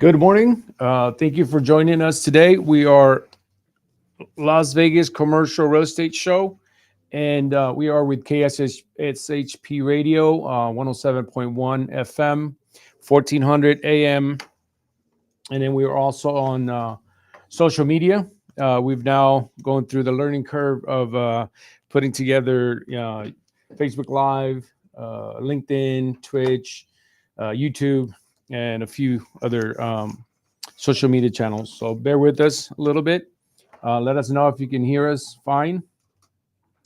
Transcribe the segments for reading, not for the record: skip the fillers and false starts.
Good morning. Thank you for joining us today. We are Las Vegas Commercial Real Estate Show, and we are with KSHP Radio, 107.1 FM, 1400 AM, and then we are also on social media. We've now gone through the learning curve of putting together Facebook Live, LinkedIn, Twitch, YouTube, and a few other social media channels. So bear with us a little bit. Let us know if you can hear us fine.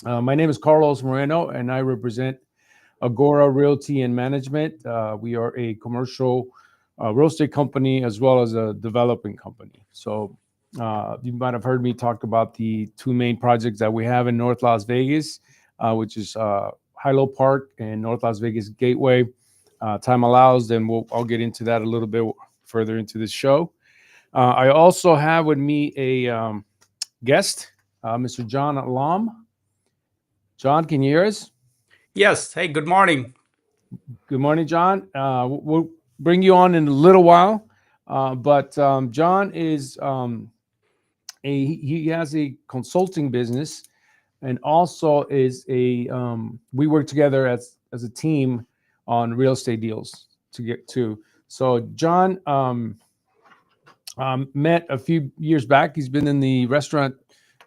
My name is Carlos Moreno, and I represent Agora Realty and Management. We are a commercial real estate company as well as a developing company. So you might have heard me talk about the two main projects that we have in North Las Vegas, which is Hilo Park and North Las Vegas Gateway. Time allows, then I'll get into that a little bit further into the show. I also have with me a guest, Mr. John Alam. John, can you hear us? Yes. Hey, good morning. Good morning, John. We'll bring you on in a little while, but John is he has a consulting business, and also is a we work together as a team on real estate deals to get to. So John met a few years back. He's been in the restaurant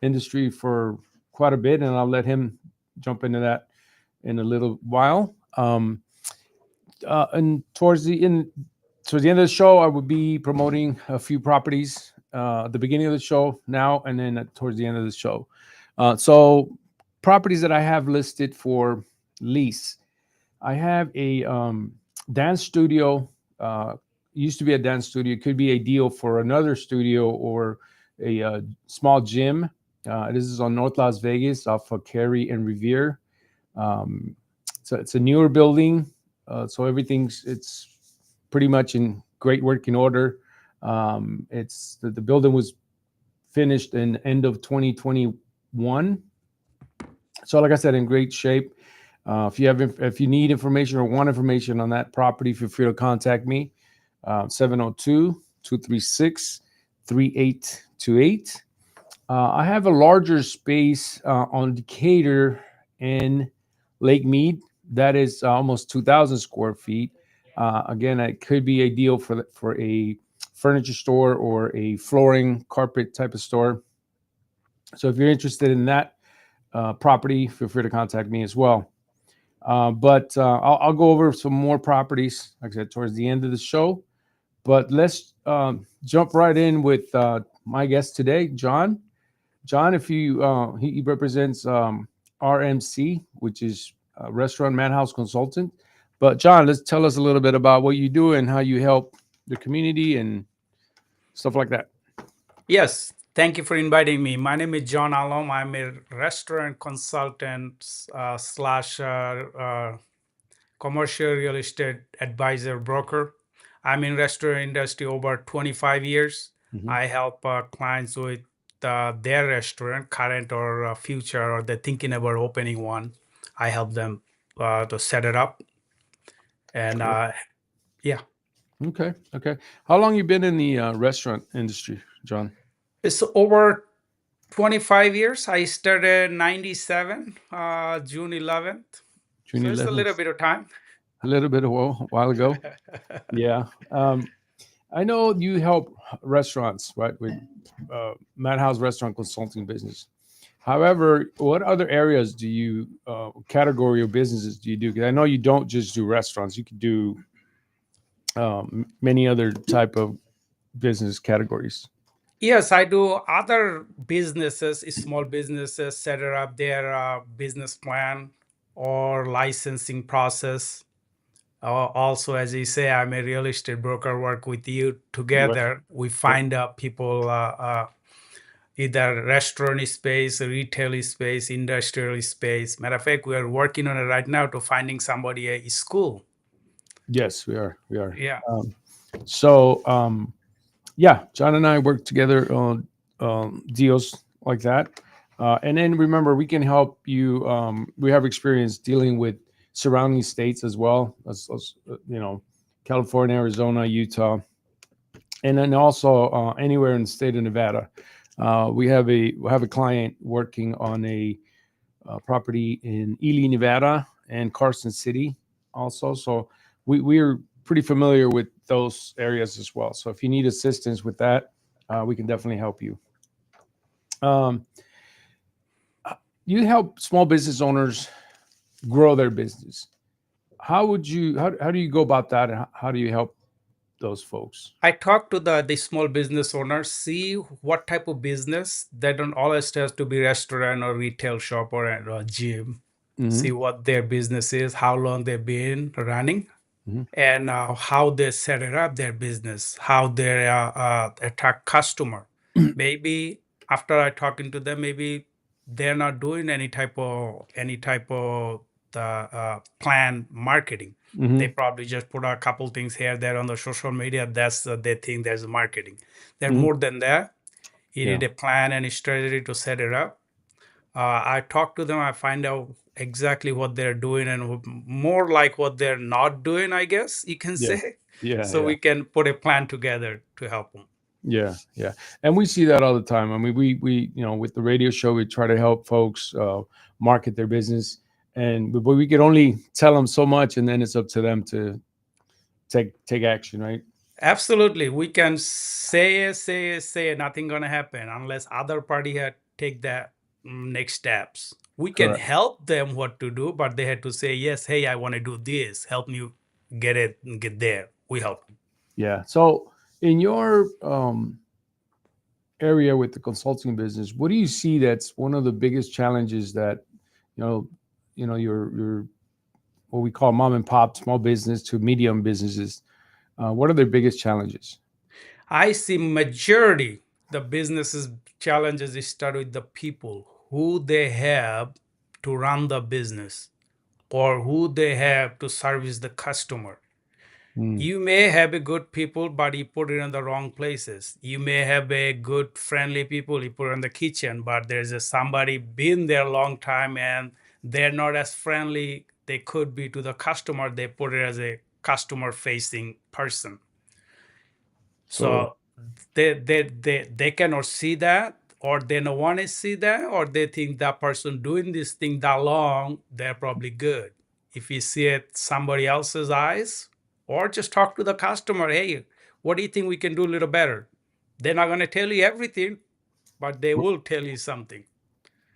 industry for quite a bit, and I'll let him jump into that in a little while. And towards the end of the show, I would be promoting a few properties at the beginning of the show now, and then towards the end of the show. So properties that I have listed for lease. I have a dance studio. Used to be a dance studio. It could be a deal for another studio or a small gym. This is on North Las Vegas off of Cary and Revere. So it's a newer building. So it's pretty much in great working order. It's the building was finished in end of 2021. So like I said, in great shape. If you need information or want information on that property, feel free to contact me. 702-236-3828. I have a larger space on Decatur and Lake Mead. That is almost 2,000 square feet. Again, it could be a deal for a furniture store or a flooring, carpet type of store. So if you're interested in that property, feel free to contact me as well. But I'll go over some more properties, like I said, towards the end of the show. But let's jump right in with my guest today, John. John, if he represents RMC, which is Restaurant Madhouse Consulting. But John, let's tell us a little bit about what you do and how you help the community and stuff like that. Yes. Thank you for inviting me. My name is John Alom. I'm a restaurant consultant slash commercial real estate advisor broker. I'm in restaurant industry over 25 years. Mhm. I help clients with their restaurant, current or future, or they're thinking about opening one. I help them to set it up. And yeah. Okay. How long you been in the restaurant industry, John? It's over 25 years. I started 97, June 11th. June So it's a 11th. little bit of time. A little bit a while ago. Yeah. I know you help restaurants, right, with Madhouse Restaurant Consulting business. However, what other areas do you category of businesses do you do? Because I know you don't just do restaurants. You could do many other type of business categories. Yes, I do other businesses, small businesses, set up their business plan or licensing process. Also, as you say, I'm a real estate broker, work with you Right. together. We find people either restaurant space, retail space, industrial space. Matter of fact, we are working on it right now to finding somebody a school. Yes, we are. Yeah. Yeah, John and I work together on deals like that. And then remember, we can help you. We have experience dealing with surrounding states as well as California, Arizona, Utah. and then also anywhere in the state of Nevada. We have a client working on a property in Ely, Nevada, and Carson City, also. So we're pretty familiar with those areas as well. So if you need assistance with that, we can definitely help you. Um, you help small business owners grow their business. How do you go about that? And how do you help those folks? I talk to the small business owners, see what type of business. They don't always has to be restaurant or retail shop or a gym. Mm-hmm. See what their business is, how long they've been running, Mm-hmm. and how they set it up their business, how they attract customer. Maybe after I talking to them, maybe they're not doing any type of the planned marketing. They Mm-hmm. probably just put a couple things here there on the social media. That's they think there's marketing. They're Mm-hmm. more than that. You Yeah. need a plan and a strategy to set it up. I talk to them. I find out exactly what they're doing and more like what they're not doing, I guess you can Yeah. say. Yeah. So Yeah. we can put a plan together to help them. Yeah, yeah, and we see that all the time. I mean, we with the radio show, we try to help folks market their business, and but we can only tell them so much, and then it's up to them to take action, right? Absolutely. We can say, nothing gonna happen unless other party had take that next steps. We can Correct. help them what to do, but they had to say, yes, hey, I want to do this. Help me get it and get there. We help them. Yeah. So, in your area with the consulting business, what do you see that's one of the biggest challenges that you know, your what we call mom and pop small business to medium businesses? What are their biggest challenges? I see majority the businesses challenges is start with the people who they have to run the business or who they have to service the customer. Mm, You may have a good people, but you put it in the wrong places. You may have a good friendly people, you put it in the kitchen, but there's a somebody been there a long time and they're not as friendly they could be to the customer. They put it as a customer facing person. so So they cannot see that, or they don't want to see that, or they think that person doing this thing that long, they're probably good. If you see it somebody else's eyes, or just talk to the customer, hey, what do you think we can do a little better? They're not going to tell you everything, but they will tell you something.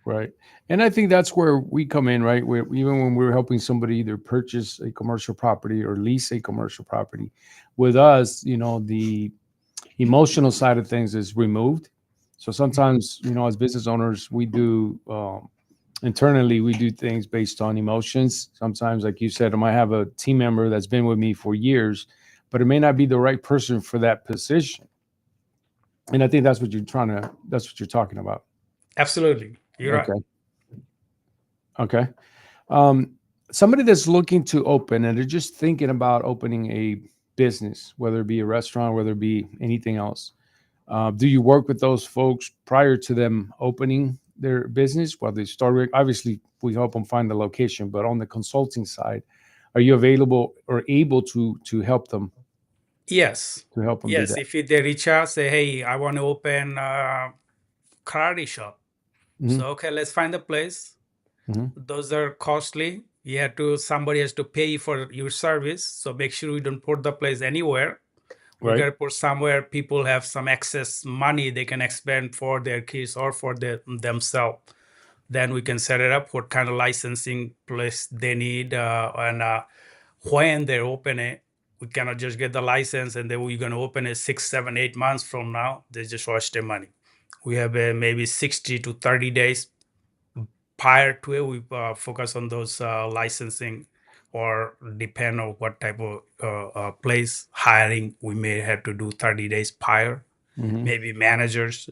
right. And I think that's where we come in, right? Where even when we're helping somebody either purchase a commercial property or lease a commercial property, with us, the emotional side of things is removed. So sometimes, as business owners, we do internally, we do things based on emotions. Sometimes, like you said, I might have a team member that's been with me for years, but it may not be the right person for that position. And I think that's what you're talking about. Absolutely, you're right. Okay. Okay. Um, Somebody that's looking to open and they're just thinking about opening a business, whether it be a restaurant, whether it be anything else. Do you work with those folks prior to them opening their business? While they start, obviously, we help them find the location, but on the consulting side, are you available or able Yes, to help them do yes. that? If they reach out, say, hey, I want to open a karate shop. Hmm. So okay, let's find a place. Hmm. Those are costly. You have to somebody has to pay for your service. So make sure we don't put the place anywhere. We Right. gotta put somewhere people have some excess money they can expend for their kids or for themselves. Then we can set it up what kind of licensing place they need and when they open it. We cannot just get the license and then we're gonna open it 6, 7, 8 months from now. They just waste their money. We have maybe 60 to 30 days prior to it. We focus on those licensing or depend on what type of place hiring we may have to do 30 days prior. Hmm. Maybe managers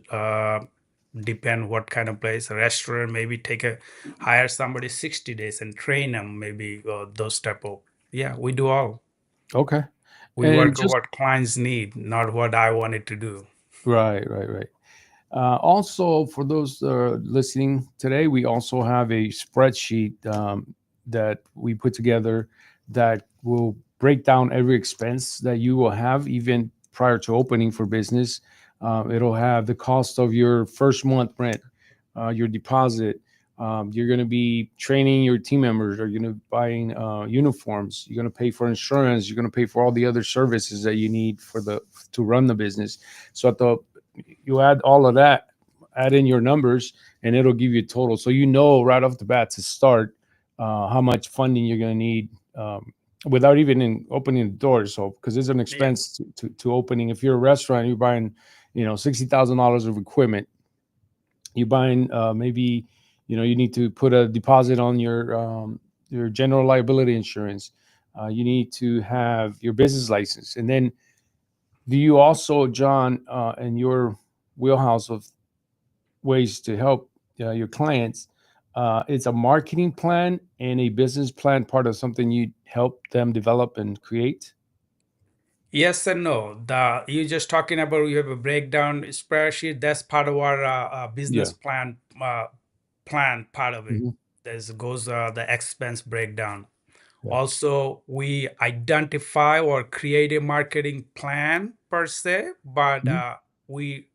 depend what kind of place. A restaurant maybe hire somebody 60 days and train them. Maybe those type of, yeah, we do all. Okay. We And work on just what clients need, not what I wanted to do. right, right, right. Also, for those listening today, we also have a spreadsheet that we put together that will break down every expense that you will have, even prior to opening for business. It'll have the cost of your first month rent, your deposit. You're going to be training your team members. You're going to buying uniforms. You're going to pay for insurance. You're going to pay for all the other services that you need for the to run the business. So at the you add all of that, add in your numbers, and it'll give you a total. So you know right off the bat to start how much funding you're going to need without even opening the doors. So because there's an Yeah. expense to opening. If you're a restaurant, you're buying, $60,000 of equipment. You're buying maybe, you need to put a deposit on your general liability insurance. You need to have your business license, and then do you also, John, in your wheelhouse of ways to help your clients, it's a marketing plan and a business plan part of something you help them develop and create? Yes and no. You just talking about you have a breakdown spreadsheet. That's part of our Yeah. business plan part of it. Hmm. There's goes the expense breakdown. Yeah. Also, we identify or create a marketing plan per se, but Hmm. we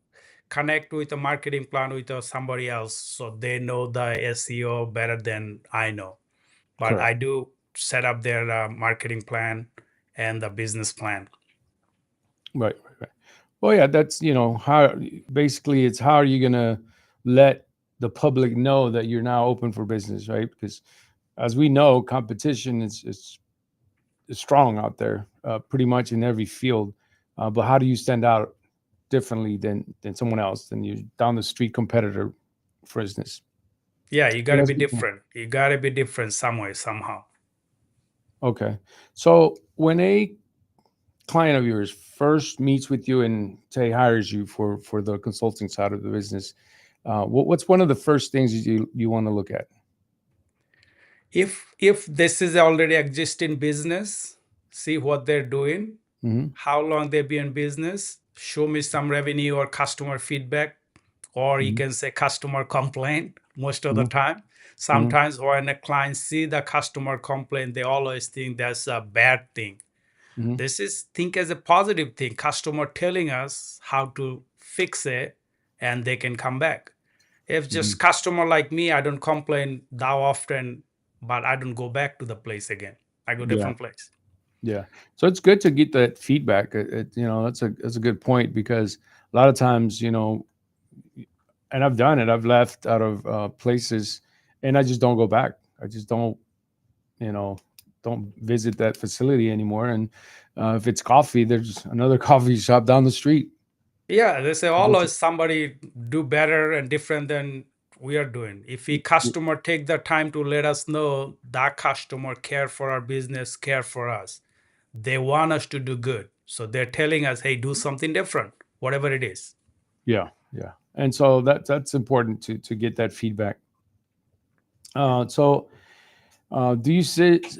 connect with a marketing plan with somebody else so they know the SEO better than I know. But Correct. I do set up their marketing plan and the business plan. Right. Right. Right. Well, yeah, that's how basically it's how are you gonna let the public know that you're now open for business, right? Because as we know, competition is strong out there, pretty much in every field. But how do you stand out differently than someone else, than your down the street competitor, for instance? Yeah, you got So to that's be a good point. different. You got to be different some way, somehow. Okay. So when a client of yours first meets with you and say hires you for the consulting side of the business, what's one of the first things that you want to look at? If this is already existing business, see what they're doing, Hmm. how long they've been in business, show me some revenue or customer feedback, or you Hmm. can say customer complaint most of the Hmm. time. Hmm. Sometimes when a client see the customer complaint, they always think that's a bad thing. Hmm. This is think as a positive thing. Customer telling us how to fix it and they can come back. If Hmm. just customer like me, I don't complain that often, but I don't go back to the place again. I go Yeah. different place. Yeah. So it's good to get that feedback. That's a good point, because a lot of times, and I've done it. I've left out of places, and I just don't go back. I just you know, don't visit that facility anymore. And if it's coffee, there's another coffee shop down the street. Yeah, they say That's it. always somebody do better and different than we are doing. If a customer take the time to let us know that customer care for our business, care for us, they want us to do good. So they're telling us, hey, do something different, whatever it is. Yeah, yeah. And so that's important to get that feedback. So do you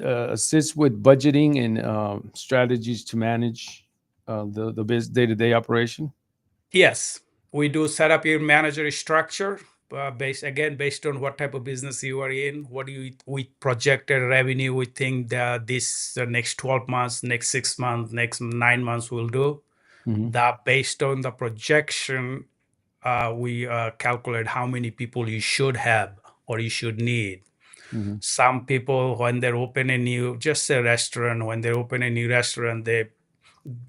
assist with budgeting and strategies to manage the day to day operation? Yes, we do set up your manager structure based on what type of business you are in. What do you we projected revenue we think that this next 12 months, next 6 months, next 9 months will do. Hmm. That based on the projection, we calculate how many people you should have or you should need. Hmm. Some people, when they're open a new, just a restaurant, when they open a new restaurant, they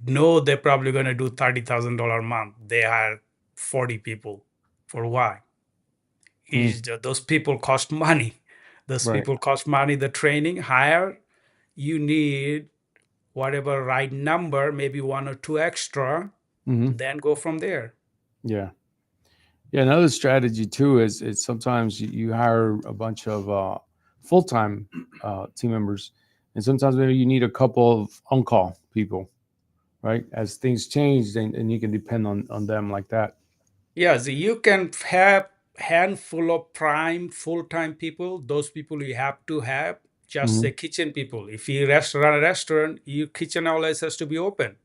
know they're probably going to do $30,000 a month. They hire 40 people. For why? Mm. Is that those people cost money. Those Right. people cost money. The training, hire, you need whatever right number, maybe one or two extra, Hmm. then go from there. Yeah. Yeah. Another strategy too is sometimes you hire a bunch of full time team members, and sometimes maybe you need a couple of on call people, right? As things change, and you can depend on them like that. Yes, you can have handful of prime full-time people. Those people you have to have. Just say Hmm. kitchen people. If you run a restaurant, your kitchen always has to be open.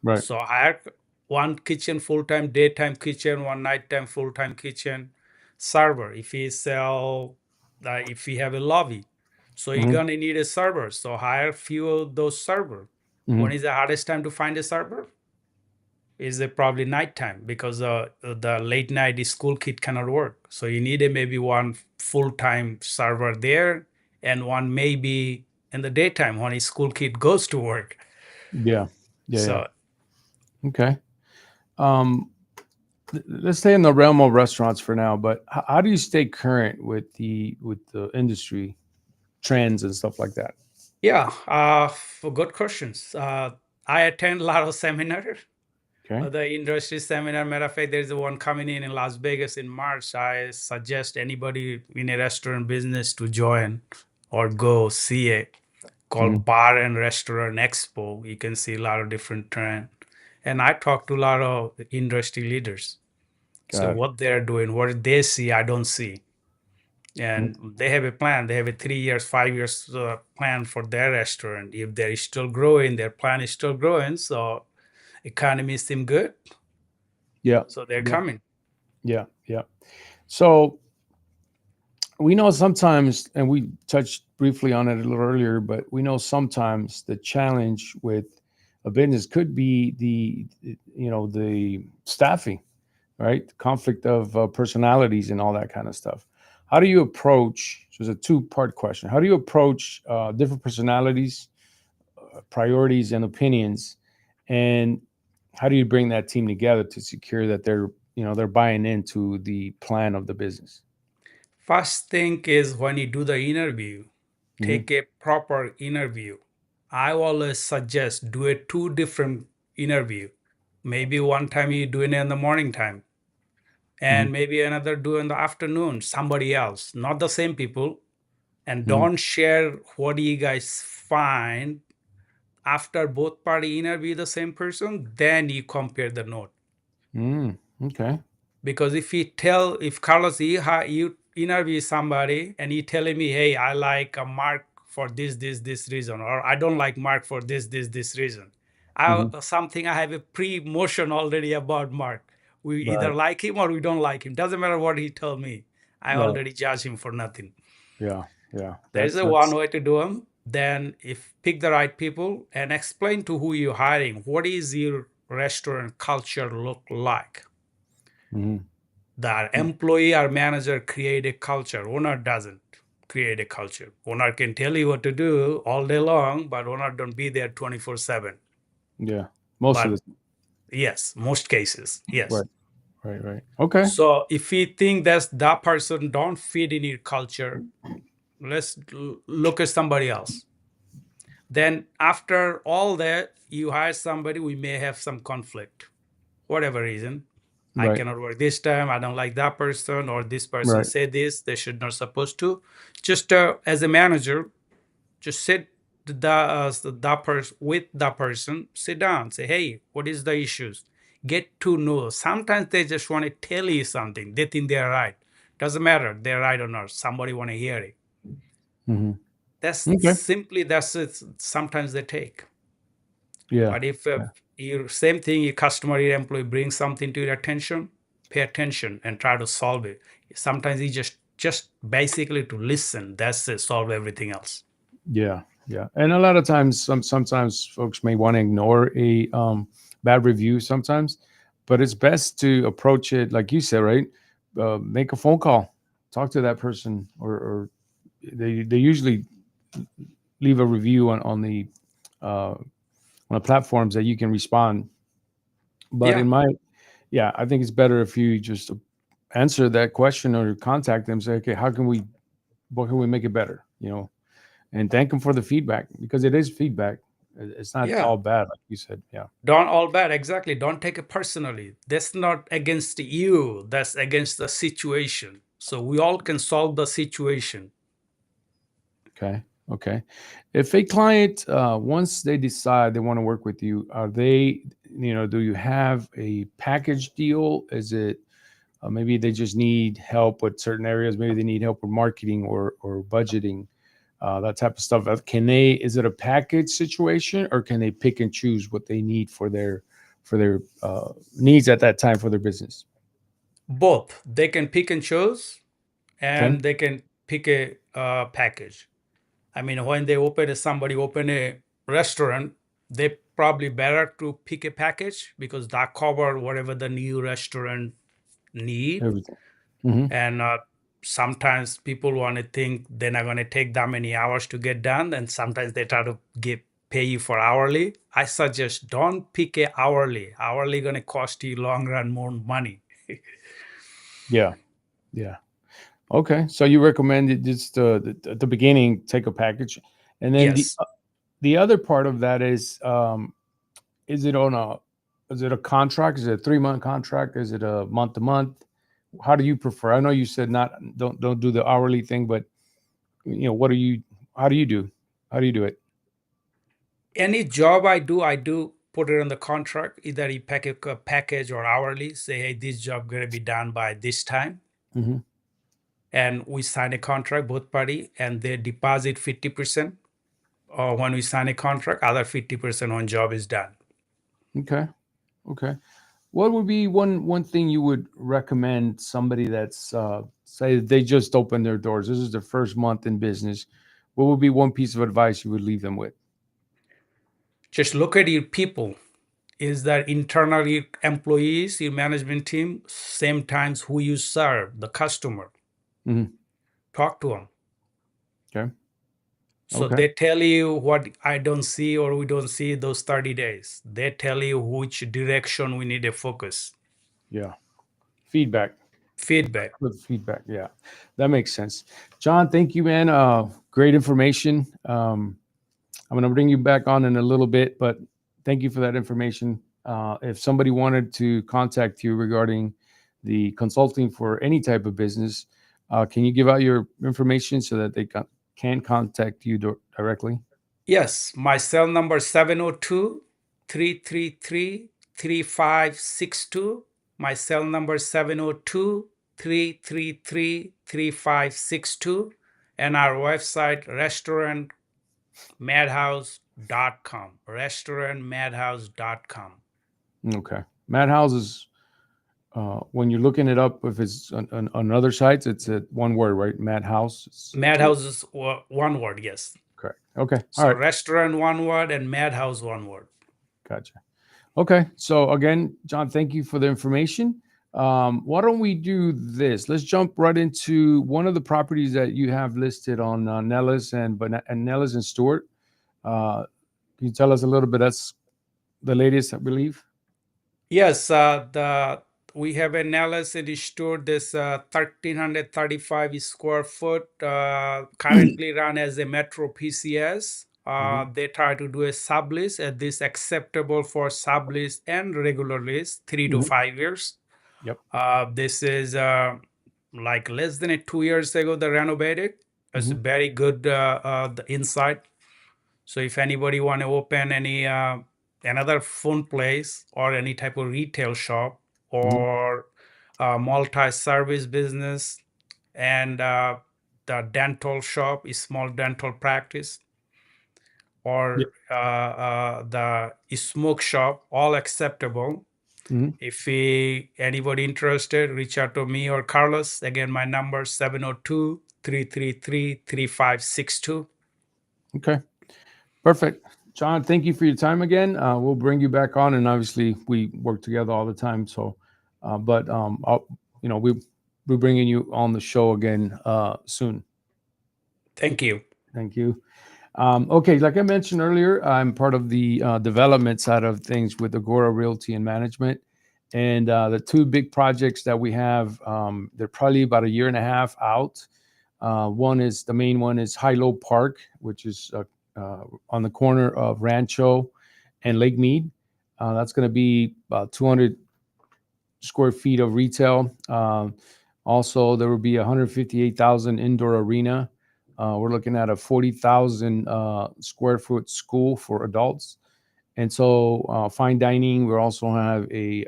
Right. So hire one kitchen full-time, daytime kitchen, one nighttime full-time kitchen server. If you have a lobby, so you're Hmm. gonna need a server. So hire few of those server. Hmm. When is the hardest time to find a server? is probably nighttime because the late night school kid cannot work. So you need maybe one full-time server there and one maybe in the daytime when a school kid goes to work. Yeah. Yeah. Yeah. So Okay. Um, let's stay in the realm of restaurants for now, but how do you stay current with the industry trends and stuff like that? yeah, for good questions. I attend a lot of seminars. Okay. The industry seminar, matter of fact, there's one coming in Las Vegas in March. I suggest anybody in a restaurant business to join or go see it, Hmm. called Bar and Restaurant Expo. You can see a lot of different trends. And I talk to a lot of industry leaders. So Got it. what they're doing, what they see, I don't see. And they have a plan. They have a 3 years, 5 years plan for their restaurant. If they're still growing, their plan is still growing. So economy seem good. Yeah. So they're Yeah. coming. Yeah. Yeah. So we know sometimes, and we touched briefly on it a little earlier, but we know sometimes the challenge with a business could be the staffing, right? Conflict of personalities and all that kind of stuff. How do you approach? So it's a two-part question. How do you approach different personalities, priorities, and opinions, and how do you bring that team together to secure that they're buying into the plan of the business? First thing is when you do the interview, Hmm. take a proper interview. I always suggest do a two different interview. Maybe one time you do it in the morning time, Hmm. and maybe another do in the afternoon. Somebody else, not the same people, and Hmm. don't share what you guys find after both party interview the same person. Then you compare the note. Mm, okay. Because if Carlos, you interview somebody and you telling me, hey, I like a Mark for this reason, or I don't like Mark for this reason. Hmm. Something I have a pre-motion already about Mark. We either Right. like him or we don't like him. Doesn't matter what he told me. I Right. already judge him for nothing. Yeah. Yeah. There's a one way to do them. Then if pick the right people and explain to who you're hiring, what is your restaurant culture look like? Hmm. The employee or manager create a culture. Owner doesn't create a culture. Owner can tell you what to do all day long, but owner don't be there 24/7. Yeah. Most of But the yes, most cases, yes. right. Right. Right. Okay. So if you think that person don't fit in your culture, let's look at somebody else. Then after all that, you hire somebody, we may have some conflict, whatever reason. I Right. cannot work this time. I don't like that person, or this person Right. said this. They should not supposed to. Just as a manager, just sit that person with that person. Sit down. Say, hey, what is the issues? Get to know. Sometimes they just want to tell you something. They think they're right. Doesn't matter they're right or not. Somebody want to hear it. Hmm. Okay. That's it. Sometimes they take. Yeah. But if Yeah. your same thing, your customer, your employee brings something to your attention, pay attention and try to solve it. Sometimes you just basically to listen. That's it. Solve everything else. Yeah. Yeah. And a lot of times, sometimes folks may want to ignore a bad review sometimes, but it's best to approach it like you said, right? Make a phone call, talk to that person, or they usually leave a review on the platforms that you can respond. But Yeah, yeah, I think it's better if you just answer that question or contact them, say, okay, what can we make it better? And thank them for the feedback because it is feedback. It's not yeah. all bad, like you said. Yeah. Don't all bad. Exactly. Don't take it personally. That's not against you. That's against the situation. So we all can solve the situation. Okay. Okay. If a client, once they decide they want to work with you, do you have a package deal? Is it maybe they just need help with certain areas? Maybe they need help with marketing or budgeting, that type of stuff. Is it a package situation or can they pick and choose what they need for their needs at that time for their business? Both. They can pick and choose, Okay. and they can pick a package. I mean, when somebody open a restaurant, they probably better to pick a package because that cover whatever the new restaurant need. Everything. Hmm. And sometimes people want to think they're not going to take that many hours to get done, and sometimes they try to pay you for hourly. I suggest don't pick a hourly going to cost you long run more money. Yeah. Yeah. Okay. So you recommend it just at the beginning, take a package. And then Yes. the other part of that is it on is it a contract? Is it a 3-month contract? Is it a month to month? How do you prefer? I know you said don't do the hourly thing, but what do you how do you do? How do you do it? Any job I do put it on the contract. Either you pack a package or hourly. Say, hey, this job gonna be done by this time, Hmm. and we sign a contract, both party, and they deposit 50%. Or when we sign a contract, other 50% on job is done. Okay. Okay. What would be one thing you would recommend somebody that's say they just opened their doors? This is their first month in business. What would be one piece of advice you would leave them with? Just look at your people. Is that internal employees, your management team, same times who you serve, the customer. Hmm. Talk to them. Okay. So Okay. they tell you what I don't see or we don't see those 30 days. They tell you which direction we need to focus. Yeah. Feedback. Feedback. With feedback. Yeah. That makes sense. John, thank you, man. Great information. I'm going to bring you back on in a little bit, but thank you for that information. If somebody wanted to contact you regarding the consulting for any type of business, can you give out your information so that they can contact you directly? Yes, my cell number 702-333-3562. My cell number 702-333-3562. And our website, restaurantmadhouse.com. Restaurantmadhouse.com. Okay. Madhouse is, when you're looking it up, if it's on other sites, it's a one word, right? Madhouse. Madhouse is one word, yes. Correct. Okay. All So right. restaurant one word and Madhouse one word. Gotcha. Okay. So again, John, thank you for the information. Why don't we do this? Let's jump right into one of the properties that you have listed on Nellis and Nellis and Stewart. Can you tell us a little bit? That's the latest, I believe. Yes, we have a Nellis in the store. This 1,335 square foot, currently run as a Metro PCS. Mhm. They try to do a sublease. This acceptable for sublease and regular lease, 3 to Mhm. 5 years. Yep. This is like less than 2 years ago they renovated. It's Mhm. very good the inside. So if anybody want to open any another phone place or any type of retail shop Mhm. or multi-service business and the dental shop is small dental practice Yep. or the smoke shop, all acceptable. Mhm. If anybody interested, reach out to me or Carlos. Again, my number 702-333-3562. Okay. Perfect. John, thank you for your time again. We'll bring you back on, and obviously we work together all the time. So, but we're bringing you on the show again soon. Thank you. Thank you. Okay, like I mentioned earlier, I'm part of the development side of things with Agora Realty and Management. And the two big projects that we have, they're probably about a year and a half out. The main one is High-Low Park, which is on the corner of Rancho and Lake Mead. That's going to be about 200 square feet of retail. Also, there will be 158,000 indoor arena. We're looking at a 40,000 square foot school for adults. And so fine dining, we also have a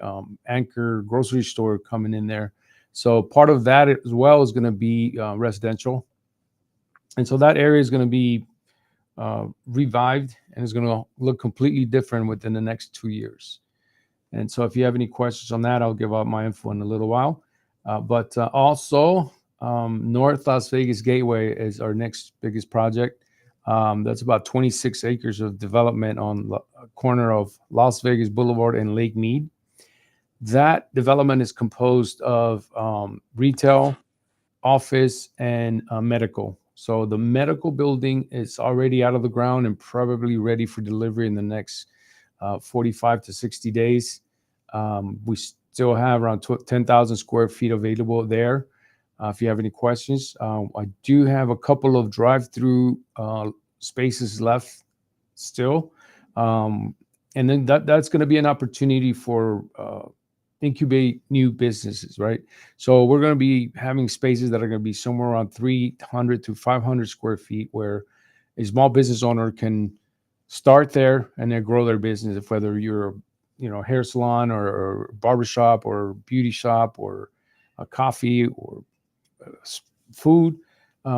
anchor grocery store coming in there. So part of that as well is going to be residential. And so that area is going to be revived and is going to look completely different within the next 2 years. And so if you have any questions on that, I'll give out my info in a little while. But also, North Las Vegas Gateway is our next biggest project. That's about 26 acres of development on the corner of Las Vegas Boulevard and Lake Mead. That development is composed of retail, office, and medical. So the medical building is already out of the ground and probably ready for delivery in the next 45 to 60 days. We still have around 10,000 square feet available there. If you have any questions, I do have a couple of drive-through spaces left still. And then that's going to be an opportunity for incubate new businesses, right? So we're going to be having spaces that are going to be somewhere around 300 to 500 square feet where a small business owner can start there and then grow their business. If whether you're, hair salon or barbershop or beauty shop or a coffee or food,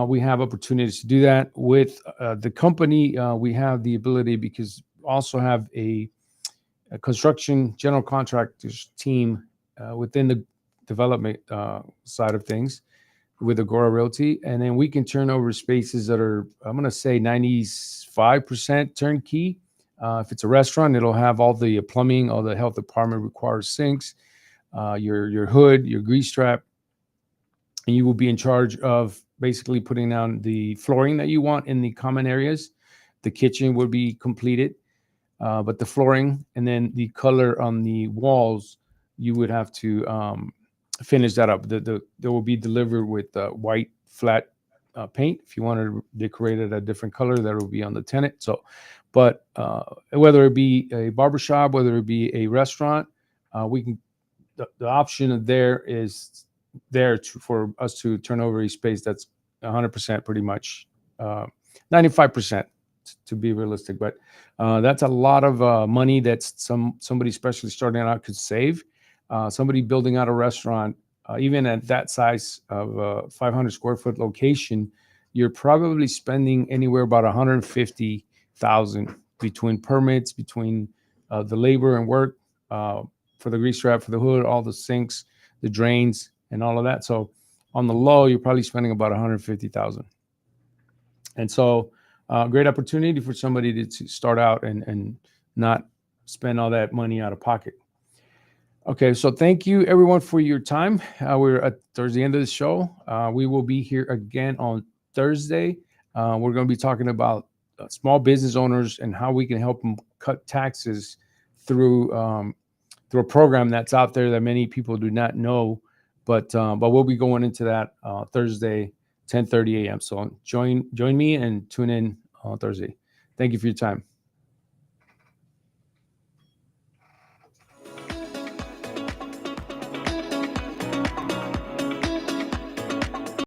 we have opportunities to do that with the company. We have the ability because also have a construction general contractors team within the development side of things with Agora Realty, and then we can turn over spaces that are, I'm going to say, 95% turnkey. If it's a restaurant, it'll have all the plumbing, all the health department requires sinks, your hood, your grease trap, and you will be in charge of basically putting down the flooring that you want in the common areas. The kitchen would be completed. But the flooring and then the color on the walls, you would have to finish that up. They will be delivered with white flat paint. If you want to decorate it a different color, that will be on the tenant. So, but whether it be a barbershop, whether it be a restaurant, we can. The option there is there for us to turn over a space that's 100% pretty much 95%. To be realistic, but that's a lot of money that somebody especially starting out could save. Somebody building out a restaurant, even at that size of a 500 square foot location, you're probably spending anywhere about 150,000 between permits, between the labor and work for the grease trap, for the hood, all the sinks, the drains, and all of that. So on the low, you're probably spending about 150,000, and so. Great opportunity for somebody to start out and not spend all that money out of pocket. Okay, so thank you everyone for your time. We're towards the end of the show. We will be here again on Thursday. We're going to be talking about small business owners and how we can help them cut taxes through a program that's out there that many people do not know. But we'll be going into that Thursday. 10:30 a.m. So join me and tune in on Thursday. Thank you for your time.